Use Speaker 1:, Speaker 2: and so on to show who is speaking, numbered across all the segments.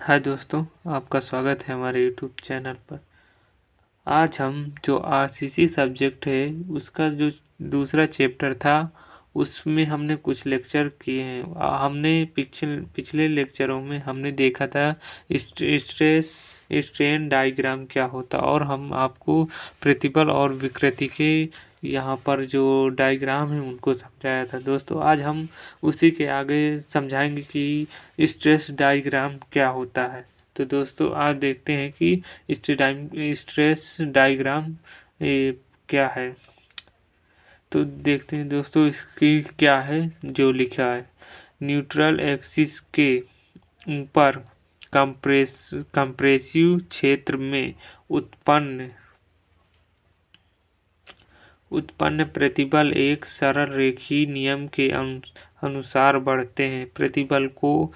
Speaker 1: हाय दोस्तों, आपका स्वागत है हमारे यूट्यूब चैनल पर। आज हम जो आरसीसी सब्जेक्ट है उसका जो दूसरा चैप्टर था उसमें हमने कुछ लेक्चर किए हैं। हमने पिछले लेक्चरों में हमने देखा था स्ट्रेस स्ट्रेन डायग्राम क्या होता, और हम आपको प्रतिबल और विकृति के यहाँ पर जो डायग्राम है उनको समझाया था। दोस्तों आज हम उसी के आगे समझाएंगे कि स्ट्रेस डायग्राम क्या होता है। तो दोस्तों आज देखते हैं कि स्ट्रेस डायग्राम क्या है। तो देखते हैं दोस्तों इसकी क्या है जो लिखा है। न्यूट्रल एक्सिस के ऊपर कंप्रेसिव क्षेत्र में उत्पन्न उत्पन्न प्रतिबल एक सरल रेखीय नियम के अनुसार बढ़ते हैं। प्रतिबल को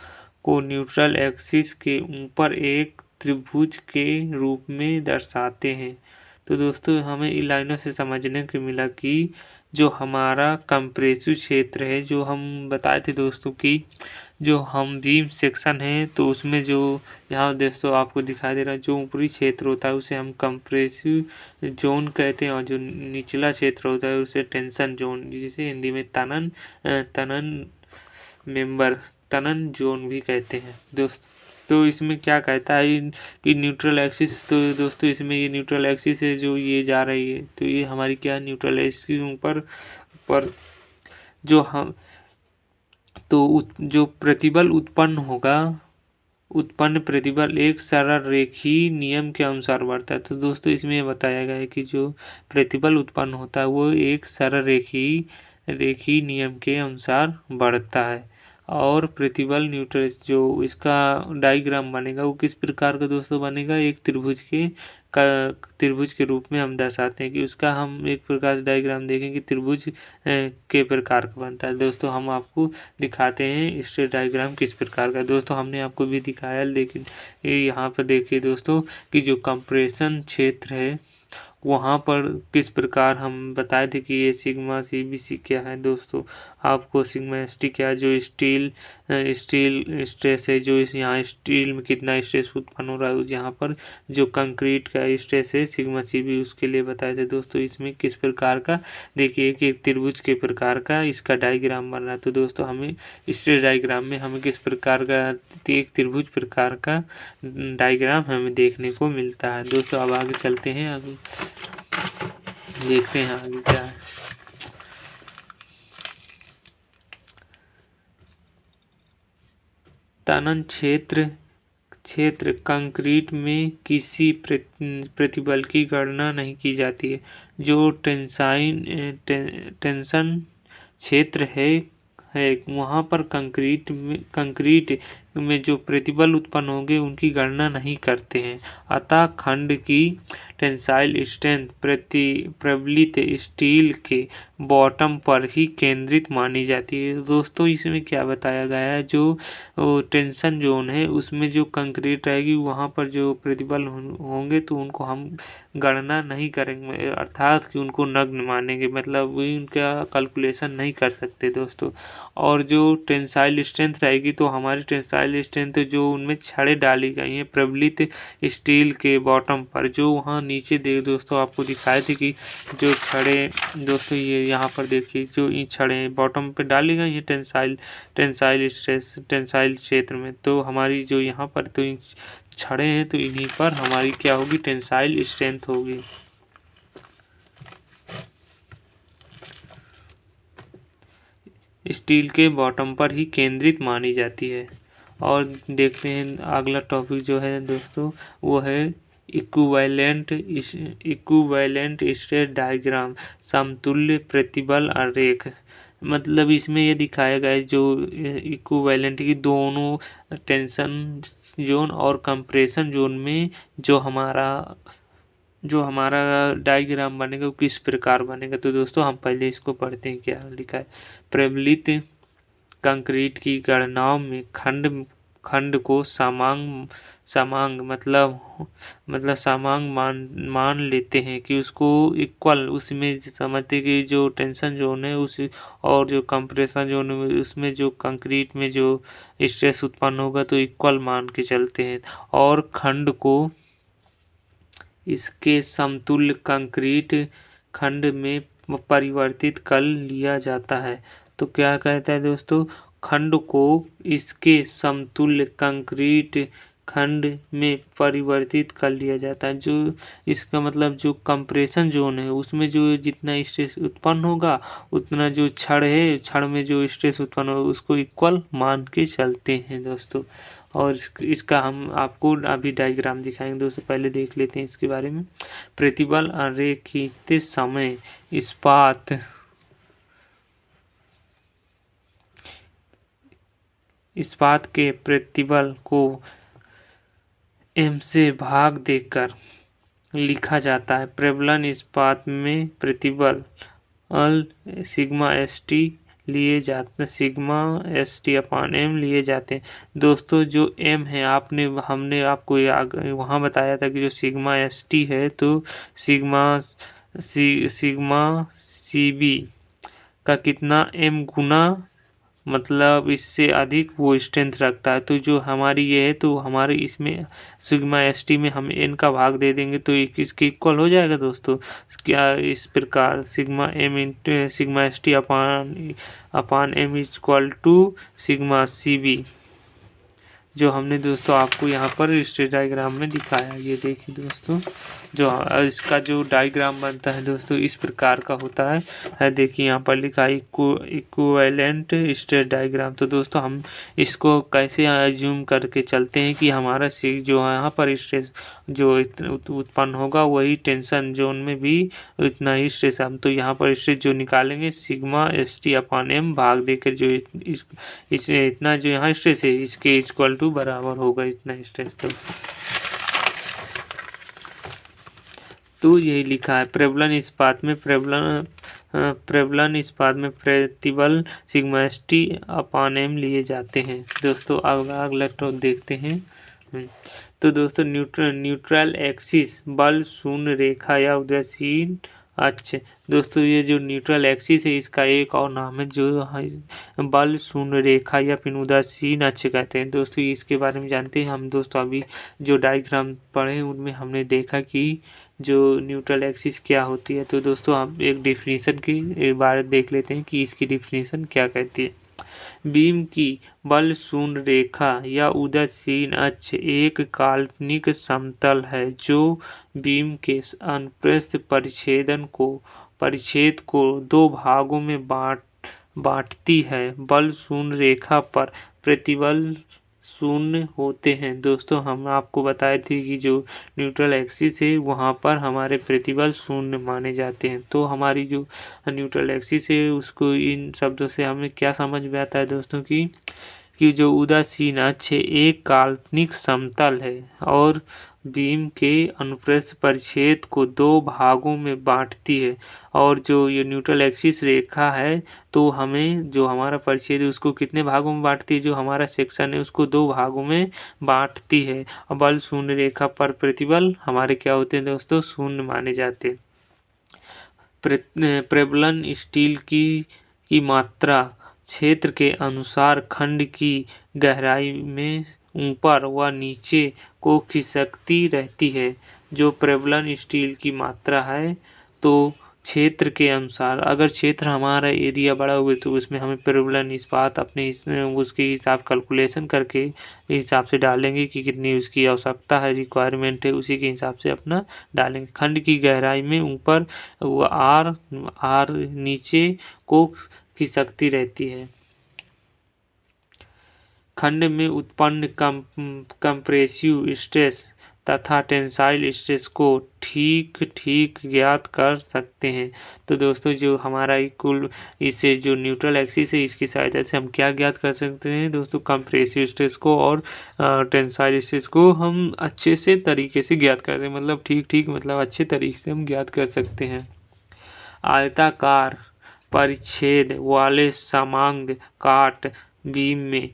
Speaker 1: न्यूट्रल एक्सिस के ऊपर एक त्रिभुज के रूप में दर्शाते हैं। तो दोस्तों हमें इन लाइनों से समझने को मिला कि जो हमारा कंप्रेसिव क्षेत्र है, जो हम बताए थे दोस्तों कि जो हम बीम सेक्शन है तो उसमें जो यहाँ दोस्तों आपको दिखाई दे रहा है जो ऊपरी क्षेत्र होता है उसे हम कंप्रेसिव जोन कहते हैं, और जो निचला क्षेत्र होता है उसे टेंशन जोन, जिसे हिंदी में तनन मेंबर तनन जोन भी कहते हैं दोस्त। तो इसमें क्या कहता है कि न्यूट्रल एक्सिस, तो दोस्तों इसमें ये न्यूट्रल एक्सिस है जो ये जा रही है, तो ये हमारी क्या न्यूट्रल एक्सिस के ऊपर पर जो हम जो प्रतिबल उत्पन्न प्रतिबल एक सरल रेखीय नियम के अनुसार बढ़ता है। तो दोस्तों इसमें यह बताया गया है कि जो प्रतिबल उत्पन्न होता है वो एक सरल रेखीय नियम के अनुसार बढ़ता है। और प्रतिबल न्यूट्रल जो इसका डायग्राम बनेगा वो किस प्रकार का दोस्तों बनेगा, एक त्रिभुज के रूप में हम दर्शाते हैं कि उसका हम एक प्रकार से डायग्राम देखेंगे त्रिभुज के प्रकार का बनता है। दोस्तों हम आपको दिखाते हैं इससे डायग्राम किस प्रकार का। दोस्तों हमने आपको भी दिखाया, लेकिन यहाँ पर देखिए दोस्तों कि जो कंप्रेशन क्षेत्र है वहाँ पर किस प्रकार हम बताए थे कि ये सिग्मा सीबीसी क्या है। दोस्तों आपको सिग्मा एसटी क्या है, जो स्टील स्ट्रेस है, जो इस यहाँ स्टील में कितना स्ट्रेस उत्पन्न हो रहा है, यहाँ पर जो कंक्रीट का स्ट्रेस है सिग्मा सीबी उसके लिए बताए थे। दोस्तों इसमें किस प्रकार का देखिए कि त्रिभुज के प्रकार का इसका डायग्राम बन रहा है। तो दोस्तों हमें स्ट्रेस डायग्राम में हमें किस प्रकार का एक त्रिभुज प्रकार का डायग्राम हमें देखने को मिलता है। दोस्तों अब आगे चलते हैं, आगे देखते हैं आगे क्या है। तनन क्षेत्र कंक्रीट में किसी प्रतिबल की गणना नहीं की जाती है। जो टेंशन क्षेत्र है वहाँ पर कंक्रीट में जो प्रतिबल उत्पन्न होंगे उनकी गणना नहीं करते हैं। अतः खंड की टेंसाइल स्ट्रेंथ प्रबलित स्टील के बॉटम पर ही केंद्रित मानी जाती है। दोस्तों इसमें क्या बताया गया है, जो टेंशन जोन है उसमें जो कंक्रीट रहेगी वहाँ पर जो प्रतिबल होंगे तो उनको हम गणना नहीं करेंगे, अर्थात कि उनको नग्न मानेंगे, मतलब उनका कैलकुलेशन नहीं कर सकते दोस्तों। और जो टेंसाइल स्ट्रेंथ रहेगी तो हमारी टेंसाइल स्ट्रेंथ जो उनमें छड़ें डाली गई हैं प्रबलित स्टील के बॉटम पर, जो वहाँ नीचे दोस्तों आपको दिखाए थे कि जो छड़ें दोस्तों ये यहाँ पर देखिए जो ये छड़ें बॉटम पे डाली गई हैं टेंसाइल क्षेत्र में, तो हमारी जो यहाँ पर तो छड़ें हैं तो इन्हीं पर हमारी क्या होगी, टेंसाइल स्ट्रेंथ होगी। स्टील के बॉटम पर ही केंद्रित मानी जाती है। और देखते हैं अगला टॉपिक जो है दोस्तों वो है इक्विवेलेंट स्ट्रेस डायग्राम, समतुल्य प्रतिबल आरेख। मतलब इसमें ये दिखाया गया है जो इक्विवेलेंट की दोनों टेंशन जोन और कंप्रेशन जोन में जो हमारा डायग्राम बनेगा वो किस प्रकार बनेगा। तो दोस्तों हम पहले इसको पढ़ते हैं क्या लिखा है। प्रबलित कंक्रीट की गणनाओं में खंड को समांग समांग मतलब समांग मान लेते हैं कि उसको इक्वल, उसमें समझते कि जो टेंशन जोन है उस और जो कंप्रेशन जोन है उसमें जो कंक्रीट में जो स्ट्रेस उत्पन्न होगा तो इक्वल मान के चलते हैं, और खंड को इसके समतुल्य कंक्रीट खंड में परिवर्तित कर लिया जाता है। तो क्या कहता है दोस्तों, खंड को इसके समतुल्य कंक्रीट खंड में परिवर्तित कर लिया जाता है। जो इसका मतलब जो कंप्रेशन जोन है उसमें जो जितना स्ट्रेस उत्पन्न होगा उतना जो छड़ है, छड़ में जो स्ट्रेस उत्पन्न होगा उसको इक्वल मान के चलते हैं दोस्तों। और इसका हम आपको अभी डायग्राम दिखाएंगे दोस्तों, पहले देख लेते हैं इसके बारे में। प्रतिबल अर्रे खींचते समय इस्पात के प्रतिबल को m से भाग देकर लिखा जाता है। प्रबलन इस्पात में प्रतिबल सिग्मा st अपान m लिए जाते हैं। दोस्तों जो m है हमने आपको वहाँ बताया था कि जो सिग्मा st है तो सिग्मा cb का कितना m गुना मतलब इससे अधिक वो स्ट्रेंथ रखता है। तो जो हमारी ये है तो हमारे इसमें सिग्मा st में हम n का भाग दे देंगे तो एक इसके इक्वल हो जाएगा दोस्तों। क्या इस प्रकार sigma st upon m equal to sigma cb, जो हमने दोस्तों आपको यहाँ पर स्ट्रेट डायग्राम में दिखाया। ये देखिए दोस्तों, जो इसका जो डायग्राम बनता है दोस्तों इस प्रकार का होता है। देखिए यहाँ पर लिखा है इक्विवेलेंट स्ट्रेट डायग्राम। तो दोस्तों हम इसको कैसे अज्यूम करके चलते हैं कि हमारा जो यहाँ पर स्ट्रेस जो उत्पन्न होगा वही टेंशन जोन में भी इतना ही स्ट्रेस। हम तो यहाँ पर स्ट्रेस जो निकालेंगे सिग्मा st अपान m भाग देकर जो इतना जो यहाँ स्ट्रेस है इसके इक्वल टू बराबर होगा इतना स्ट्रेस। तो यही लिखा है। प्रबलन इस्पात में प्रतिबल सिग्मा st अपान m लिए जाते हैं। दोस्तों अगला तो देखते हैं। तो दोस्तों न्यूट्रल एक्सिस बल शून्य रेखा या उदासीन अक्ष। दोस्तों ये जो न्यूट्रल एक्सिस है इसका एक और नाम है जो बल शून्य रेखा या फिर उदासीन अक्ष कहते हैं। दोस्तों इसके बारे में जानते हैं हम। दोस्तों अभी जो डायग्राम पढ़े उनमें हमने देखा कि जो न्यूट्रल एक्सिस क्या होती है। तो दोस्तों हम एक डिफिनीशन की बारे देख लेते हैं कि इसकी डिफिनीशन क्या कहती है। बीम की बल शून्य रेखा या उदासीन अक्ष एक काल्पनिक समतल है जो बीम के अनुप्रस्थ परिच्छेद को दो भागों में बांटती है। बल शून्य रेखा पर प्रतिबल शून्य होते हैं। दोस्तों हम आपको बताए थे कि जो न्यूट्रल एक्सिस है वहाँ पर हमारे प्रतिबल शून्य माने जाते हैं। तो हमारी जो न्यूट्रल एक्सिस है उसको इन शब्दों से हमें क्या समझ में आता है दोस्तों कि जो उदासीन अक्ष एक काल्पनिक समतल है और बीम के अनुप्रस्थ परिच्छेद को दो भागों में बांटती है। और जो ये न्यूट्रल एक्सिस रेखा है तो हमें जो हमारा परिच्छेद है उसको कितने भागों में बांटती है, जो हमारा सेक्शन है उसको दो भागों में बांटती है। और बल शून्य रेखा पर प्रतिबल हमारे क्या होते हैं दोस्तों, शून्य माने जाते हैं। प्रबलन स्टील की मात्रा क्षेत्र के अनुसार खंड की गहराई में ऊपर व नीचे को खिसकती रहती है। जो प्रबलन स्टील की मात्रा है तो क्षेत्र के अनुसार, अगर क्षेत्र हमारा एरिया बड़ा हुआ तो उसमें हमें प्रबलन इस्पात अपने उसके हिसाब कैलकुलेशन करके हिसाब से डालेंगे कि कितनी उसकी आवश्यकता है, रिक्वायरमेंट है, उसी के हिसाब से अपना डालेंगे। खंड की गहराई में ऊपर वो आर नीचे को खिसकती रहती है। खंड में उत्पन्न कंप्रेसिव स्ट्रेस तथा टेंसाइल स्ट्रेस को ठीक ज्ञात कर सकते हैं। तो दोस्तों जो हमारा कुल इससे जो न्यूट्रल एक्सिस है इसकी सहायता से हम क्या ज्ञात कर सकते हैं दोस्तों, कंप्रेसिव स्ट्रेस को और टेंसाइल स्ट्रेस को हम अच्छे से तरीके से ज्ञात करते हैं। मतलब ठीक मतलब अच्छे तरीके से हम ज्ञात कर सकते हैं। आयताकार परिच्छेद वाले समांग काट बीम में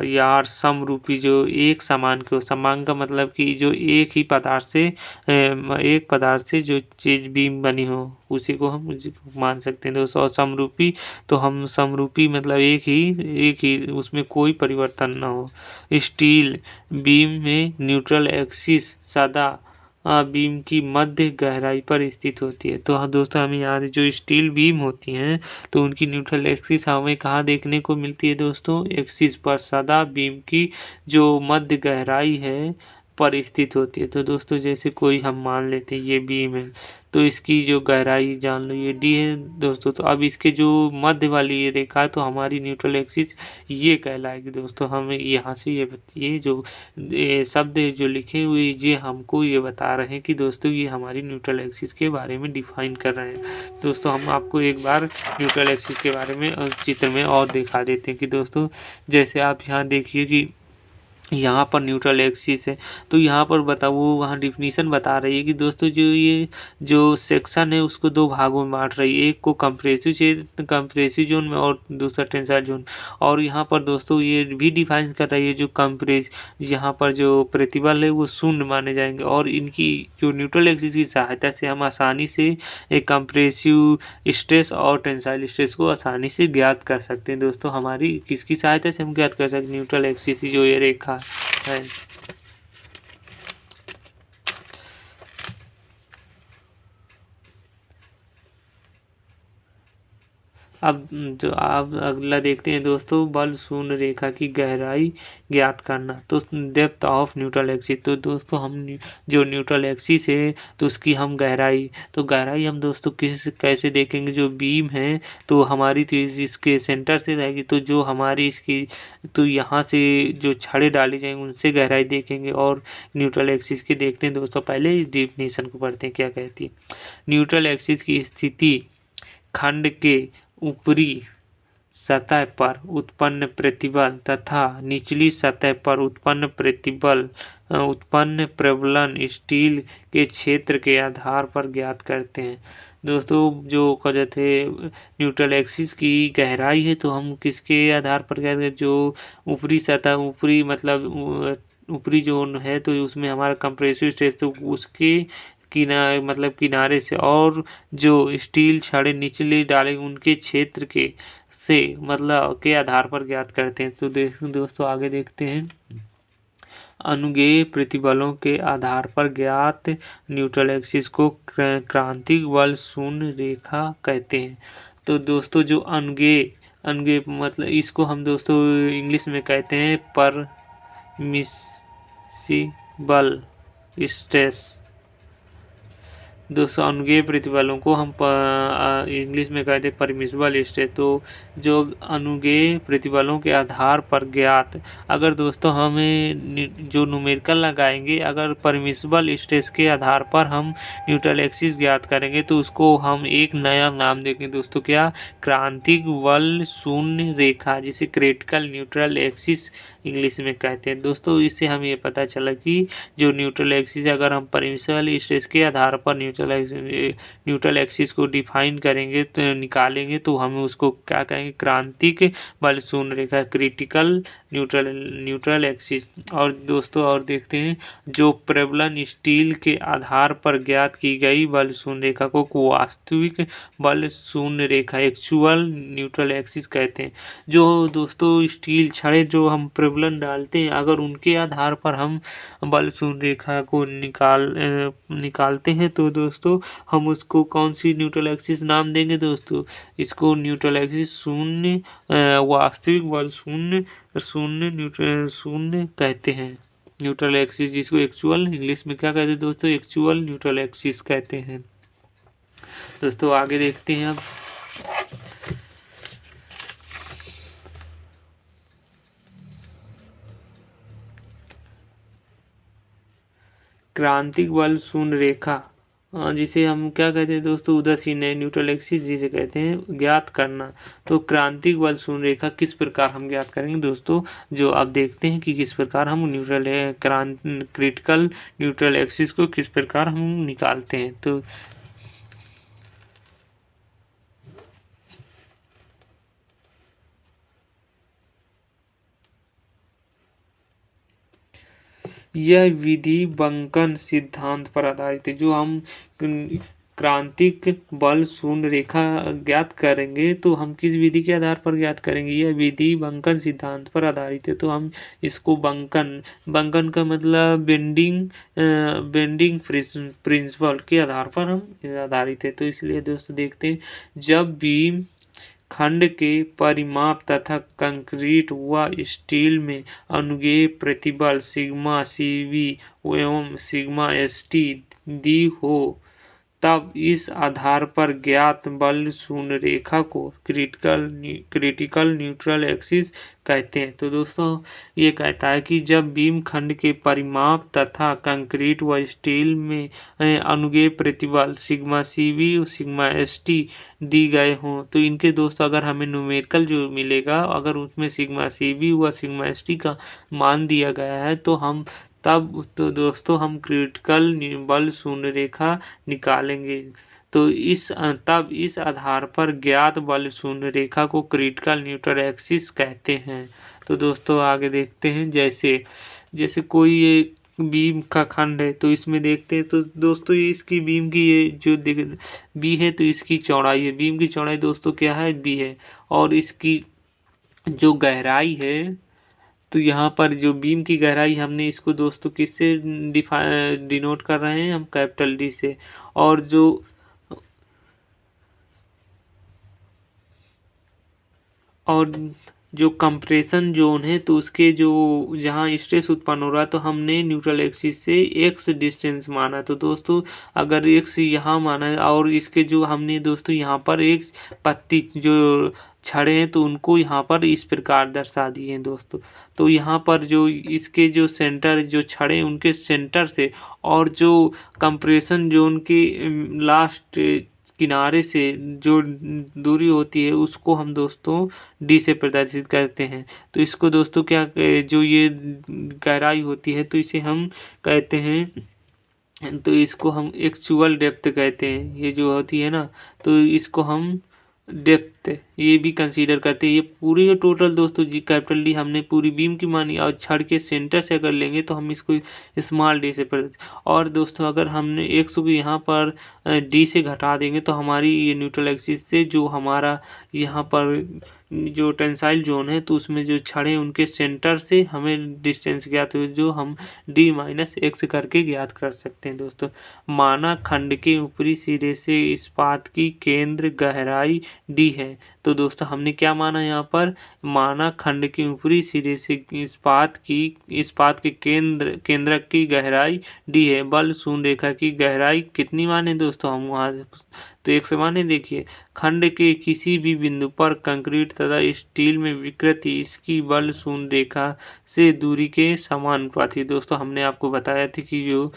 Speaker 1: यार समरूपी जो एक समान को, समान का मतलब कि जो एक ही पदार्थ से एक पदार्थ से जो चीज बीम बनी हो उसी को हम मान सकते हैं दोस्तों। और समरूपी तो हम समरूपी मतलब एक ही उसमें कोई परिवर्तन ना हो। स्टील बीम में न्यूट्रल एक्सिस सदा बीम की मध्य गहराई पर स्थित होती है। तो हाँ दोस्तों, हमें याद है जो स्टील बीम होती हैं तो उनकी न्यूट्रल एक्सिस हमें कहाँ देखने को मिलती है दोस्तों? एक्सिस पर सदा बीम की जो मध्य गहराई है पर स्थित होती है। तो दोस्तों जैसे कोई हम मान लेते हैं ये बीम है तो इसकी जो गहराई जान लो ये डी है दोस्तों। तो अब इसके जो मध्य वाली ये रेखा है तो हमारी न्यूट्रल एक्सिस ये कहलाएगी दोस्तों। हमें यहाँ से ये जो शब्द जो लिखे हुए ये हमको ये बता रहे हैं कि दोस्तों ये हमारी न्यूट्रल एक्सिस के बारे में डिफाइन कर रहे हैं। दोस्तों हम आपको एक बार न्यूट्रल एक्सिस के बारे में चित्र में और दिखा देते हैं कि दोस्तों जैसे आप यहाँ देखिए कि यहाँ पर न्यूट्रल एक्सिस है तो यहाँ पर बताओ वो वहाँ डिफिनीशन बता रही है कि दोस्तों जो ये जो सेक्शन है उसको दो भागों में बांट रही है, एक को कंप्रेसिव क्षेत्र कंप्रेसिव जोन में और दूसरा टेंसाइल जोन। और यहाँ पर दोस्तों ये भी डिफाइन कर रही है जो यहाँ पर जो प्रतिबल है वो शून्य माने जाएंगे और इनकी जो न्यूट्रल एक्सिस की सहायता से हम आसानी से एक कंप्रेसिव स्ट्रेस और टेंसाइल स्ट्रेस को आसानी से ज्ञात कर सकते हैं। दोस्तों हमारी किसकी सहायता से हम ज्ञात कर सकते हैं? न्यूट्रल एक्सिस जो ये रेखा है। अब जो आप अगला देखते हैं दोस्तों, बल शून्य रेखा की गहराई ज्ञात करना। तो डेप्थ ऑफ न्यूट्रल एक्सिस, तो दोस्तों हम जो न्यूट्रल एक्सिस है तो उसकी हम गहराई, तो गहराई हम दोस्तों कैसे देखेंगे? जो बीम है तो हमारी तो इसके सेंटर से रहेगी तो जो हमारी इसकी तो यहाँ से जो छड़े डाली जाएंगे उनसे गहराई देखेंगे। और न्यूट्रल एक्सिस की देखते हैं दोस्तों, पहले डिफिनीशन को पढ़ते हैं क्या कहती है। न्यूट्रल एक्सिस की स्थिति खंड के ऊपरी सतह पर उत्पन्न प्रतिबल तथा निचली सतह पर उत्पन्न प्रबलन स्टील के क्षेत्र के आधार पर ज्ञात करते हैं। दोस्तों जो कहते थे न्यूट्रल एक्सिस की गहराई है तो हम किसके आधार पर ज्ञात करें? जो ऊपरी सतह, ऊपरी मतलब ऊपरी जोन है तो उसमें हमारा कंप्रेसिव स्ट्रेस तो उसके किनारे से, और जो स्टील छड़े निचले डाले उनके क्षेत्र के से मतलब के आधार पर ज्ञात करते हैं। तो दोस्तों आगे देखते हैं। अनुगेय प्रतिबलों के आधार पर ज्ञात न्यूट्रल एक्सिस को क्रांतिक बल शून्य रेखा कहते हैं। तो दोस्तों जो अनुगेय मतलब इसको हम दोस्तों इंग्लिश में कहते हैं परमिसिबल स्ट्रेस। दोस्तों अनुगेय प्रतिबलों को हम इंग्लिश में कहते हैं परमिसिबल स्ट्रेस। तो जो अनुगेय प्रतिबलों के आधार पर ज्ञात, अगर दोस्तों हमें जो न्यूमेरिकल लगाएंगे, अगर परमिसिबल स्ट्रेस के आधार पर हम न्यूट्रल एक्सिस ज्ञात करेंगे तो उसको हम एक नया नाम देंगे दोस्तों, क्या? क्रांतिक बल शून्य रेखा, जिसे क्रिटिकल न्यूट्रल एक्सिस इंग्लिश में कहते हैं। दोस्तों इससे हमें ये पता चला कि जो न्यूट्रल एक्सिस अगर हम परमिसिबल स्ट्रेस के आधार पर न्यूट्रल एक्सिस को डिफाइन करेंगे तो निकालेंगे तो हमें उसको क्या कहेंगे? क्रांतिक बल शून्य रेखा, क्रिटिकल न्यूट्रल एक्सिस। और दोस्तों और देखते हैं जो प्रबलन स्टील के आधार पर ज्ञात की गई बल शून्य रेखा को वास्तविक बल शून्य रेखा, एक्चुअल न्यूट्रल एक्सिस कहते हैं। जो दोस्तों स्टील छड़े जो हम प्रबलन डालते हैं अगर उनके आधार पर हम बल शून्य रेखा को निकालते हैं तो दोस्तों हम उसको कौन सी न्यूट्रल एक्सिस नाम देंगे दोस्तों? इसको न्यूट्रल एक्सिस शून्य, वास्तविक बल शून्य कहते हैं। न्यूट्रल एक्सिस जिसको एक्चुअल इंग्लिश में क्या कहते हैं दोस्तों? एक्चुअल न्यूट्रल एक्सिस कहते हैं। दोस्तों आगे देखते हैं अब। क्रांतिक बल शून्य रेखा जिसे हम क्या कहते हैं दोस्तों? उदासीन न्यूट्रल एक्सिस जिसे कहते हैं, ज्ञात करना। तो क्रांतिक बल शून्य रेखा किस प्रकार हम ज्ञात करेंगे दोस्तों? जो अब देखते हैं कि किस प्रकार हम क्रिटिकल न्यूट्रल एक्सिस को किस प्रकार हम निकालते हैं। तो यह विधि बंकन सिद्धांत पर आधारित है। जो हम क्रांतिक बल शून्य रेखा ज्ञात करेंगे तो हम किस विधि के आधार पर ज्ञात करेंगे? यह विधि बंकन सिद्धांत पर आधारित है। तो हम इसको बंकन का मतलब बेंडिंग प्रिंसिपल के आधार पर हम आधारित है। तो इसलिए दोस्तों देखते हैं, जब भी खंड के परिमाप तथा कंक्रीट व स्टील में अनुज्ञेय प्रतिबल सिग्मा सीवी एवं सिग्मा एसटी दी हो, तब इस आधार पर ज्ञात बल शून्य रेखा को क्रिटिकल न्यूट्रल एक्सिस कहते हैं। तो दोस्तों ये कहता है कि जब बीम खंड के परिमाप तथा कंक्रीट व स्टील में अनुज्ञेय प्रतिबल सिग्मा सीवी और सिग्मा एसटी दी गए हों, तो इनके दोस्तों अगर हमें न्यूमेरिकल जो मिलेगा, अगर उसमें सिग्मा सीवी व सिग्मा एसटी का मान दिया गया है, तो हम तब तो दोस्तों हम क्रिटिकल बल शून्य रेखा निकालेंगे। तो तब इस आधार पर ज्ञात बल शून्य रेखा को क्रिटिकल न्यूट्रल एक्सिस कहते हैं। तो दोस्तों आगे देखते हैं, जैसे कोई ये बीम का खंड है, तो इसमें देखते हैं, तो दोस्तों ये इसकी बीम की ये जो बी है, तो इसकी चौड़ाई है, बीम की चौड़ाई दोस्तों क्या है? बी है। और इसकी जो गहराई है, तो यहाँ पर जो बीम की गहराई हमने इसको दोस्तों किससे डिनोट कर रहे हैं? हम कैपिटल डी से। और जो कंप्रेशन जोन है, तो उसके जो जहाँ स्ट्रेस उत्पन्न हो रहा है, तो हमने न्यूट्रल एक्सिस से एक्स डिस्टेंस माना। तो दोस्तों अगर एक्स यहाँ माना है और इसके जो हमने दोस्तों यहाँ पर एक पत्ती जो छड़े हैं, तो उनको यहाँ पर इस प्रकार दर्शा दिए हैं दोस्तों। तो यहाँ पर जो इसके जो सेंटर जो छड़े उनके सेंटर से और जो कंप्रेशन जोन के लास्ट किनारे से जो दूरी होती है, उसको हम दोस्तों डी से प्रदर्शित करते हैं। तो इसको दोस्तों क्या जो ये गहराई होती है, तो इसे हम कहते हैं, तो इसको हम एक्चुअल डेप्थ कहते हैं। ये जो होती है ना, तो इसको हम डेप्थ ये भी कंसीडर करते हैं। ये पूरी टोटल दोस्तों जी कैपिटल डी हमने पूरी बीम की मानी, और छड़ के सेंटर से अगर लेंगे तो हम इसको स्मॉल डी से और दोस्तों अगर हमने एक्स को यहाँ पर डी से घटा देंगे, तो हमारी ये न्यूट्रल एक्सिस से जो हमारा यहाँ पर जो टेंसाइल जोन है, तो उसमें जो छड़े उनके सेंटर से हमें डिस्टेंस ज्ञात हो, जो हम डी माइनस एक्स करके ज्ञात कर सकते हैं दोस्तों। माना खंड के ऊपरी सिरे से इस्पात की केंद्र गहराई डी है। तो दोस्तों हमने क्या माना यहाँ पर? माना खंड के ऊपरी सिरे से इस्पात के केंद्रक की गहराई डी है। बल शून्य रेखा की गहराई कितनी माने दोस्तों? हम वहाँ तो एक माने। देखिए, खंड के किसी भी बिंदु पर कंक्रीट तथा स्टील में विकृति इसकी बल शून्य रेखा से दूरी के समानुपाती। दोस्तों हमने आपको बताया था कि जो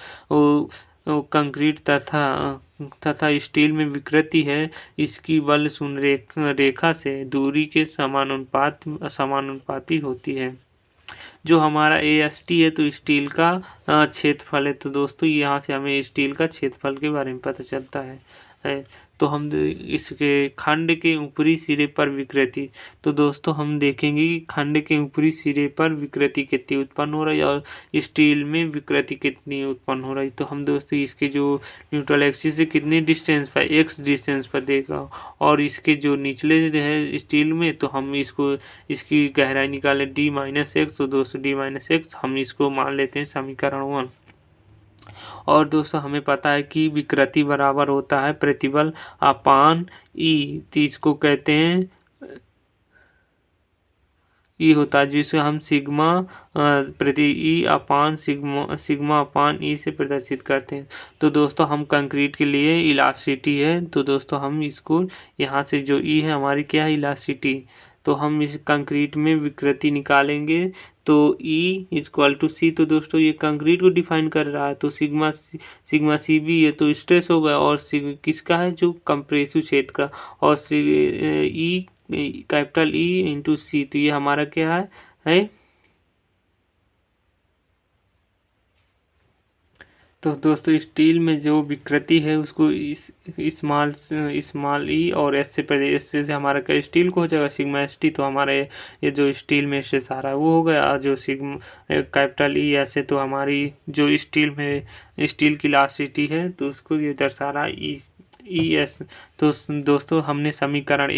Speaker 1: कंक्रीट तथा स्टील में विकृति है, इसकी बल शून्य रेखा से दूरी के समानुपाती होती है। जो हमारा AST है, तो स्टील का क्षेत्रफल है। तो दोस्तों यहाँ से हमें स्टील का क्षेत्रफल के बारे में पता चलता है। तो हम इसके खंड के ऊपरी सिरे पर विकृति, तो दोस्तों हम देखेंगे कि खंड के ऊपरी सिरे पर विकृति कितनी उत्पन्न हो रही है और स्टील में विकृति कितनी उत्पन्न हो रही। तो हम दोस्तों इसके जो न्यूट्रल एक्सिस से कितने डिस्टेंस पर, एक्स डिस्टेंस पर देगा, और इसके जो निचले है स्टील में, तो हम इसकी गहराई निकालें डी माइनस एक्स। तो दोस्तों डी माइनस एक्स हम इसको मान लेते हैं समीकरण 1। और दोस्तों हमें पता है कि विकृति बराबर होता है प्रतिबल अपान ई। तो इसको कहते हैं ई होता है, जिसे हम सिग्मा प्रति ई अपान सिग्मा अपान ई से प्रदर्शित करते हैं। तो दोस्तों हम कंक्रीट के लिए इलास्टिसिटी है, तो दोस्तों हम इसको यहाँ से जो ई है हमारी क्या है? इलास्टिसिटी। तो हम इस कंक्रीट में विकृति निकालेंगे, तो E इक्वल टू सी। तो दोस्तों ये कंक्रीट को डिफाइन कर रहा है, तो सिग्मा सी भी ये तो स्ट्रेस होगा, और किसका है? जो कंप्रेसिव क्षेत्र का, और ई कैपिटल ई इंटू सी। तो ये हमारा क्या है? तो दोस्तों स्टील में जो विकृति है उसको इस स्मॉल ई और एस से पहले, एस से हमारा क्या स्टील को हो जाएगा सिग्मा एस टी, तो हमारे ये जो स्टील में से सारा वो हो गया। और जो सिग्मा कैपिटल ई एस है तो हमारी जो स्टील में स्टील की इलास्टिसिटी है तो उसको ये दर्शा रहा ई एस। तो दोस्तों हमने समीकरण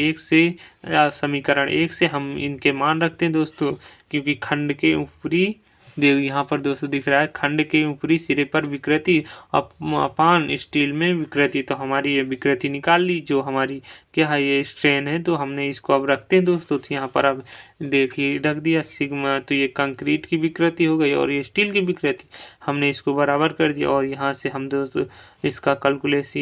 Speaker 1: एक से हम इनके मान रखते हैं दोस्तों, क्योंकि खंड के ऊपरी यहाँ पर दोस्तों दिख रहा है खंड के ऊपरी सिरे पर विकृति अपान स्टील में विकृति। तो हमारी ये विकृति निकाल ली, जो हमारी क्या है ये स्ट्रेन है, तो हमने इसको अब रखते हैं दोस्तों। तो यहाँ पर अब देखिए रख दिया सिग्मा, तो ये कंक्रीट की विकृति हो गई और ये स्टील की विकृति, हमने इसको बराबर कर दिया। और यहाँ से हम दोस्तों इसका कैलकुलेशन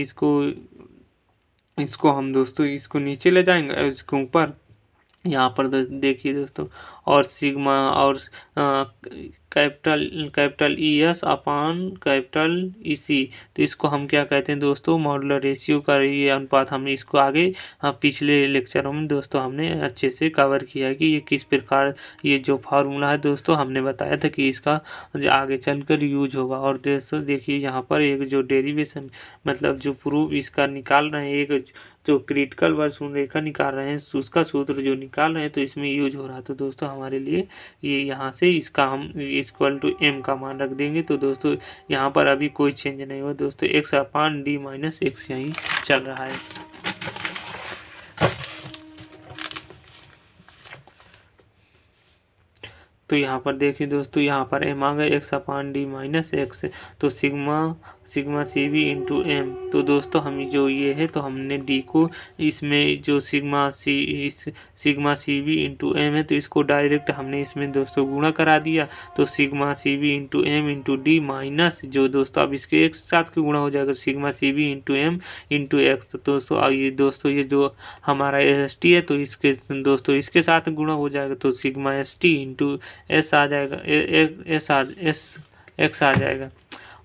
Speaker 1: इसको हम दोस्तों इसको नीचे ले जाएंगे, इसको ऊपर यहाँ पर देखिए दोस्तों, और सिग्मा और capital E S upon capital E C, तो इसको हम क्या कहते हैं दोस्तों मॉडुलर रेशियो का ये अनुपात। हमने इसको आगे पिछले लेक्चरों में दोस्तों हमने अच्छे से कवर किया है कि ये किस प्रकार ये जो फार्मूला है दोस्तों हमने बताया था कि इसका आगे चलकर यूज होगा। और दोस्तों देखिए यहाँ पर एक जो डेरिवेशन मतलब जो प्रूफ इसका निकाल रहे हैं, एक जो क्रिटिकल वर्सून रेखा निकाल रहे हैं उसका सूत्र जो निकाल रहे हैं तो इसमें यूज हो रहा है। तो दोस्तों हमारे लिए ये यहाँ से इसका हम इक्वल टू एम का मान रख देंगे। तो दोस्तों यहाँ पर अभी कोई चेंज नहीं हुआ दोस्तों, x upon D minus x यहीं चल रहा है। तो यहाँ पर देखिए दोस्तों, यहाँ पर एम आ गया X upon D minus X, तो sigma C V into M. तो दोस्तों हम जो ये है तो हमने डी को इसमें जो sigma C V into M है तो इसको डायरेक्ट हमने इसमें दोस्तों गुणा करा दिया। तो sigma C V into M into D minus जो दोस्तों अब इसके एक साथ क्यों गुणा हो जाएगा sigma C V into M into X. तो दोस्तों अब ये दोस्तों ये जो हमारा एस टी है तो इसके दोस्तों इसके साथ गुणा हो जाएगा, तो sigma S T into S आ जाएगा, एस एक्स आ जाएगा।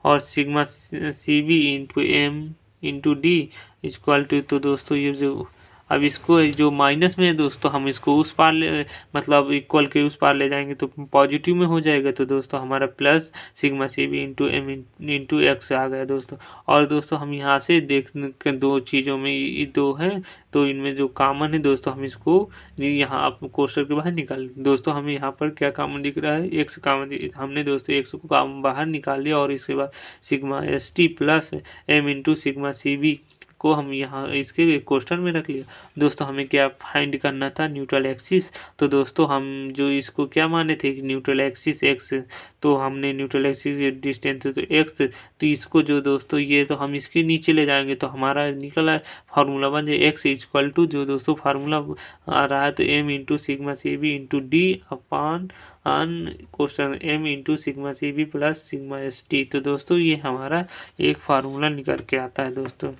Speaker 1: और sigma C V into M into D equal to, तो दोस्तों ये जो अब इसको जो माइनस में है दोस्तों हम इसको उस पार ले मतलब इक्वल के उस पार ले जाएंगे तो पॉजिटिव में हो जाएगा। तो दोस्तों हमारा plus sigma C B into M into X आ गया दोस्तों। और दोस्तों हम यहाँ से देख दो चीज़ों में ये दो है तो इनमें जो कॉमन है दोस्तों हम इसको यहाँ आप कोष्टक के बाहर निकाल दोस्तों हमें यहाँ पर क्या कॉमन दिख रहा है एक्स कॉमन, हमने दोस्तों एक्स को कॉमन बाहर निकाल लिया और इसके बाद sigma S T plus M into sigma C B को हम यहाँ इसके क्वेश्चन में रख लिया। दोस्तों हमें क्या फाइंड करना था न्यूट्रल एक्सिस, तो दोस्तों हम जो इसको क्या माने थे कि न्यूट्रल एक्सिस एक्स, तो हमने न्यूट्रल एक्सिस डिस्टेंस तो एक्स, तो इसको जो दोस्तों ये तो हम इसके नीचे ले जाएंगे तो हमारा निकला फार्मूला बन जाए एक्स इक्वल टू जो दोस्तों फार्मूला आ रहा है तो M into sigma C B into D upon question M into sigma C B plus sigma S T. तो दोस्तों ये हमारा एक फार्मूला निकल के आता है दोस्तों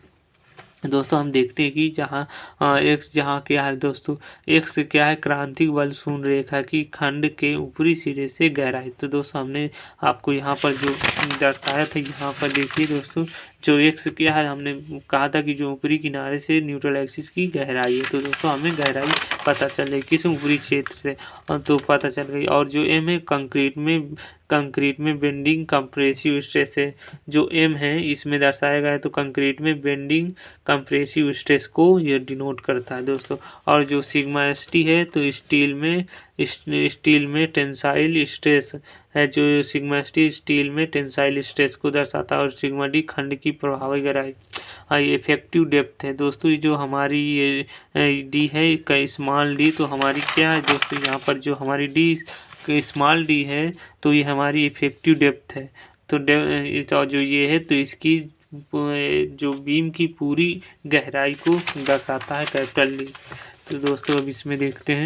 Speaker 1: हम देखते हैं कि जहाँ एक्स जहाँ क्या है दोस्तों एक्स क्या है क्रांतिक बल शून्य रेखा की खंड के ऊपरी सिरे से गहराई। तो दोस्तों हमने आपको यहाँ पर जो दर्शाया था यहाँ पर देखिए दोस्तों जो एक्स क्या है हमने कहा था कि जो ऊपरी किनारे से न्यूट्रल एक्सिस की गहराई है। तो दोस्तों हमें गहराई पता चल गई किस ऊपरी क्षेत्र से तो पता चल गई। और जो एम है कंक्रीट में बेंडिंग कंप्रेसिव स्ट्रेस है, जो एम है इसमें दर्शाया गया है तो कंक्रीट में बेंडिंग कंप्रेसिव स्ट्रेस को यह डिनोट करता है दोस्तों। और जो सिग्मा एस टी है तो स्टील में टेंसाइल स्ट्रेस है, जो सिग्मा एस टी स्टील में टेंसाइल स्ट्रेस को दर्शाता है। और सिग्मा डी खंड की प्रभावी गहराई इफेक्टिव डेप्थ है दोस्तों। ये जो हमारी ये डी है का स्मॉल डी तो हमारी क्या है दोस्तों यहाँ पर जो हमारी डी स्मॉल डी है तो ये हमारी इफेक्टिव डेप्थ है। तो जो ये है तो इसकी जो बीम की पूरी गहराई को दर्शाता है कैपिटल डी। तो दोस्तों अब इसमें देखते हैं